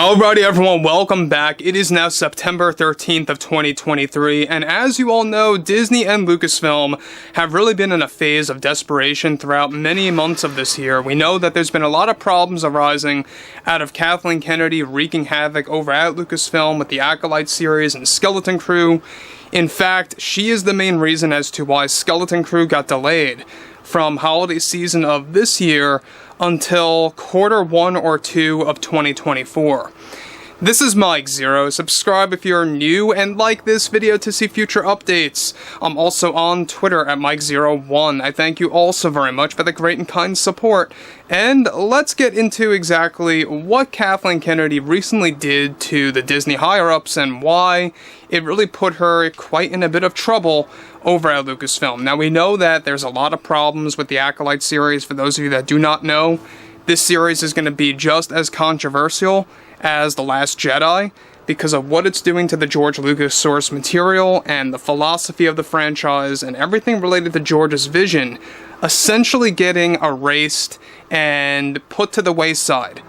Alrighty everyone, welcome back. It is now September 13th of 2023, and as you all know, Disney and Lucasfilm have really been in a phase of desperation throughout many months of this year. We know that there's been a lot of problems arising out of Kathleen Kennedy wreaking havoc over at Lucasfilm with the Acolyte series and Skeleton Crew. In fact, she is the main reason as to why Skeleton Crew got delayed from holiday season of this year until quarter 1 or 2 of 2024. This is Mike Zero. Subscribe if you're new and like this video to see future updates. I'm also on Twitter at Mike01. I thank you all so very much for the great and kind support. And let's get into exactly what Kathleen Kennedy recently did to the Disney higher-ups and why it really put her quite in a bit of trouble over at Lucasfilm. Now we know that there's a lot of problems with the Acolyte series. For those of you that do not know, this series is going to be just as controversial as The Last Jedi because of what it's doing to the George Lucas source material and the philosophy of the franchise and everything related to George's vision essentially getting erased and put to the wayside,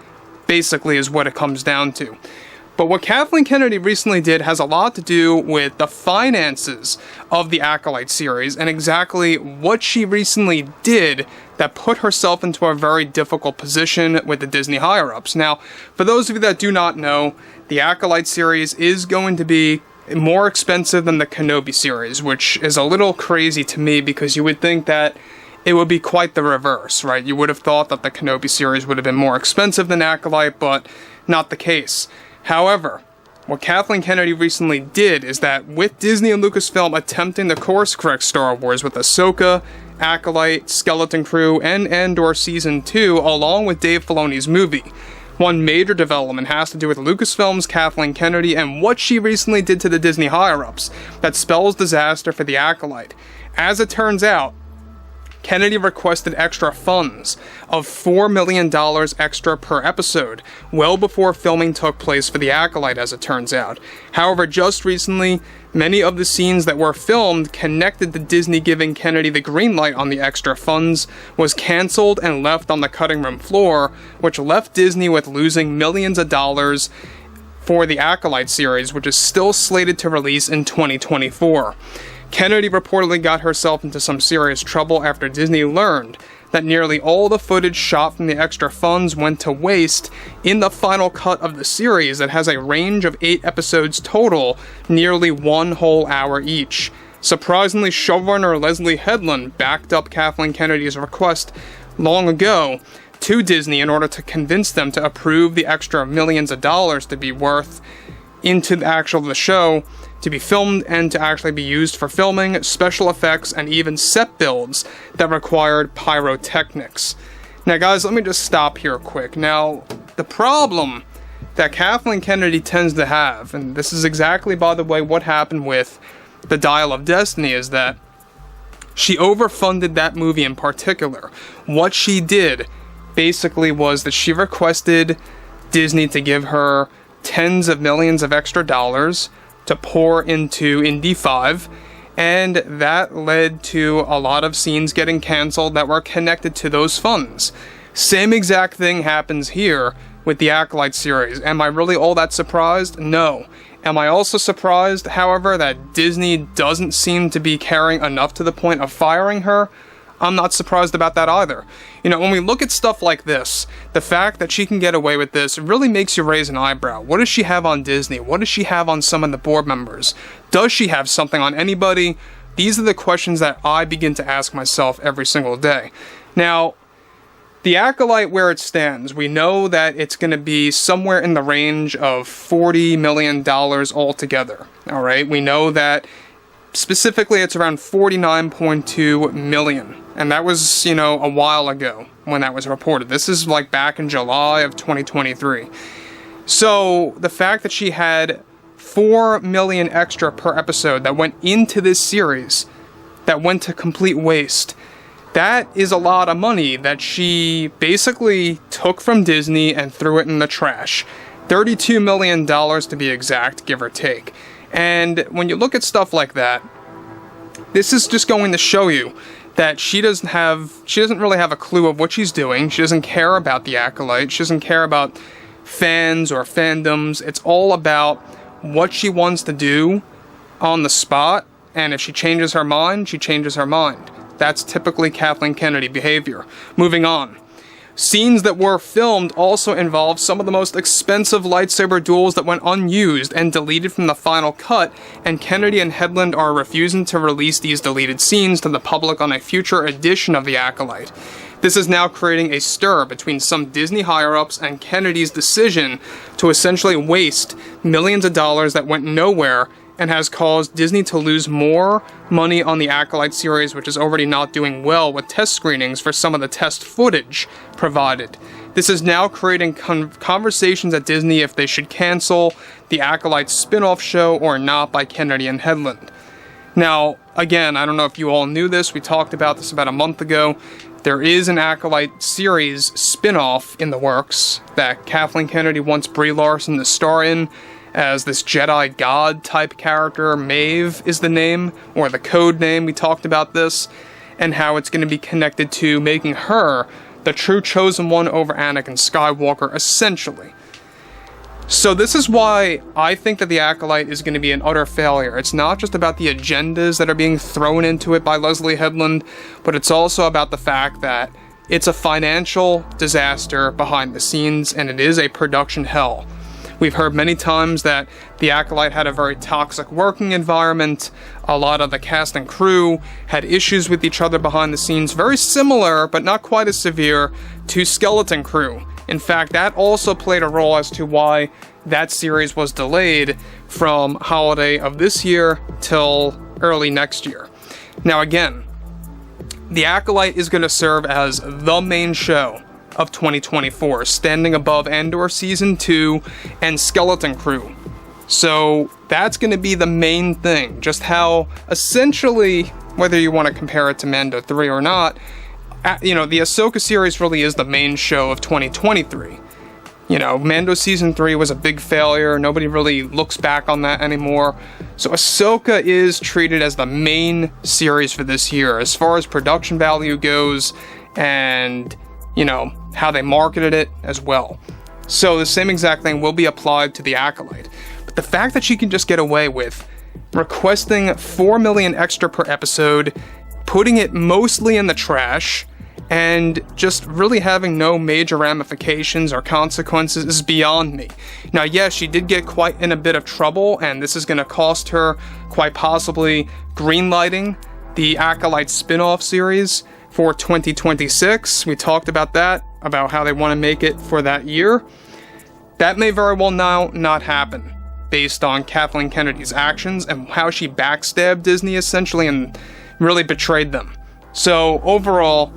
basically is what it comes down to. But what Kathleen Kennedy recently did has a lot to do with the finances of the Acolyte series and exactly what she recently did that put herself into a very difficult position with the Disney higher-ups. Now, for those of you that do not know, the Acolyte series is going to be more expensive than the Kenobi series, which is a little crazy to me because you would think that it would be quite the reverse, right? You would have thought that the Kenobi series would have been more expensive than Acolyte, but not the case. However, what Kathleen Kennedy recently did is that with Disney and Lucasfilm attempting to course correct Star Wars with Ahsoka, Acolyte, Skeleton Crew, and Andor Season 2, along with Dave Filoni's movie, one major development has to do with Lucasfilm's Kathleen Kennedy and what she recently did to the Disney higher-ups that spells disaster for the Acolyte. As it turns out, Kennedy requested extra funds of $4 million extra per episode, well before filming took place for the Acolyte, as it turns out. However, just recently, many of the scenes that were filmed connected to Disney giving Kennedy the green light on the extra funds was cancelled and left on the cutting room floor, which left Disney with losing millions of dollars for the Acolyte series, which is still slated to release in 2024. Kennedy reportedly got herself into some serious trouble after Disney learned that nearly all the footage shot from the extra funds went to waste in the final cut of the series that has a range of 8 episodes total, nearly 1 whole hour each. Surprisingly, showrunner Leslie Headland backed up Kathleen Kennedy's request long ago to Disney in order to convince them to approve the extra millions of dollars to be worth into the show to be filmed and to actually be used for filming, special effects, and even set builds that required pyrotechnics. Now guys, let me just stop here quick. Now, the problem that Kathleen Kennedy tends to have, and this is exactly, by the way, what happened with The Dial of Destiny, is that she overfunded that movie in particular. What she did, basically, was that she requested Disney to give her tens of millions of extra dollars to pour into Indy 5, and that led to a lot of scenes getting cancelled that were connected to those funds. Same exact thing happens here with the Acolyte series. Am I really all that surprised? No. Am I also surprised, however, that Disney doesn't seem to be caring enough to the point of firing her? I'm not surprised about that either. You know, when we look at stuff like this, the fact that she can get away with this really makes you raise an eyebrow. What does she have on Disney? What does she have on some of the board members? Does she have something on anybody? These are the questions that I begin to ask myself every single day. Now, the Acolyte, where it stands, we know that it's going to be somewhere in the range of $40 million altogether. All right, we know that specifically it's around $49.2 million. And that was, you know, a while ago when that was reported. This is like back in July of 2023. So the fact that she had $4 million extra per episode that went into this series, that went to complete waste, that is a lot of money that she basically took from Disney and threw it in the trash. $32 million to be exact, give or take. And when you look at stuff like that, this is just going to show you that she doesn't really have a clue of what she's doing. She doesn't care about the Acolyte. She doesn't care about fans or fandoms. It's all about what she wants to do on the spot, and if she changes her mind, she changes her mind. That's typically Kathleen Kennedy behavior. Moving on. Scenes that were filmed also involved some of the most expensive lightsaber duels that went unused and deleted from the final cut, and Kennedy and Headland are refusing to release these deleted scenes to the public on a future edition of The Acolyte. This is now creating a stir between some Disney higher-ups and Kennedy's decision to essentially waste millions of dollars that went nowhere, and has caused Disney to lose more money on the Acolyte series, which is already not doing well with test screenings for some of the test footage provided. This is now creating conversations at Disney if they should cancel the Acolyte spin-off show or not by Kennedy and Headland. Now, again, I don't know if you all knew this, we talked about this about a month ago. There is an Acolyte series spin-off in the works that Kathleen Kennedy wants Brie Larson to star in, as this Jedi God type character. Maeve is the name, or the code name. We talked about this, and how it's going to be connected to making her the true chosen one over Anakin Skywalker, essentially. So this is why I think that The Acolyte is going to be an utter failure. It's not just about the agendas that are being thrown into it by Leslie Headland, but it's also about the fact that it's a financial disaster behind the scenes, and it is a production hell. We've heard many times that The Acolyte had a very toxic working environment. A lot of the cast and crew had issues with each other behind the scenes, very similar, but not quite as severe, to Skeleton Crew. In fact, that also played a role as to why that series was delayed from holiday of this year till early next year. Now again, The Acolyte is going to serve as the main show of 2024, standing above Andor Season 2 and Skeleton Crew. So that's going to be the main thing, just how essentially, whether you want to compare it to Mando 3 or not, the Ahsoka series really is the main show of 2023. Mando Season 3 was a big failure, nobody really looks back on that anymore, so Ahsoka is treated as the main series for this year, as far as production value goes, and how they marketed it as well. So the same exact thing will be applied to The Acolyte. But the fact that she can just get away with requesting $4 million extra per episode, putting it mostly in the trash, and just really having no major ramifications or consequences is beyond me. Now, yes, she did get quite in a bit of trouble, and this is going to cost her quite possibly greenlighting the Acolyte spin-off series for 2026. We talked about that, about how they want to make it for that year. That may very well now not happen, based on Kathleen Kennedy's actions and how she backstabbed Disney, essentially, and really betrayed them. So, overall,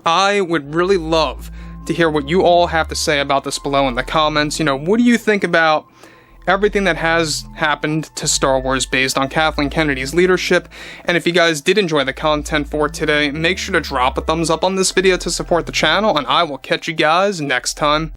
I would really love to hear what you all have to say about this below in the comments. What do you think about everything that has happened to Star Wars based on Kathleen Kennedy's leadership? And if you guys did enjoy the content for today, make sure to drop a thumbs up on this video to support the channel, and I will catch you guys next time.